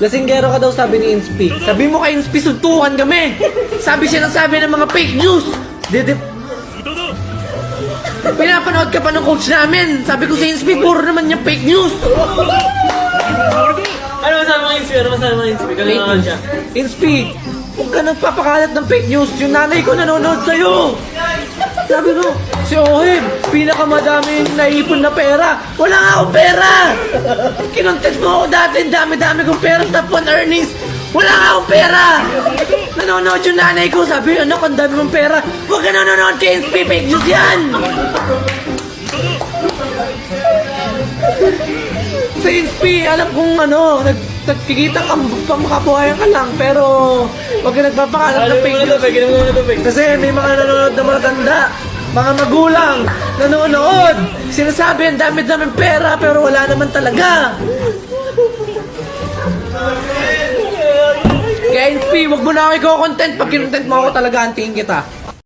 Lasinggero ka daw, sabi ni Inspi. Sabi mo kay Inspi, suntukan kami. Sabi siya ng sabi ng mga fake news. Pinapanood ka pa ng coach namin. Sabi ko sa Inspi, puro naman niya fake news. Ano masabi mo Inspi? Ano masabi mo Inspi? Galing naman siya. Inspi, huwag ka nagpapakalat ng fake news. Yung nanay ko nanonood sa'yo. Sabi ko, si Oheb, pinakamadaming naipon na pera. Wala nga akong pera. Kinontent mo ako dati, dami-dami kong pera, top 1 earnings. Wala nga akong pera. Nanonood yung nanay ko. Sabi, anak, ang dami mong pera. Huwag ka nanonood kay Inspi, fake news yan. Sa Inspi, alam kong nagkikita kang pamakabuhayan ka lang, pero huwag ka nagpapakalat ng fake news. Kasi may mga nanonood na matatanda, mga magulang, nanonood. Sinasabi, ang dami-daming pera, pero wala naman talaga. Kaya Inspi, huwag mo na ako ikaw-content. Pag kinontent mo ako talaga, antiin kita.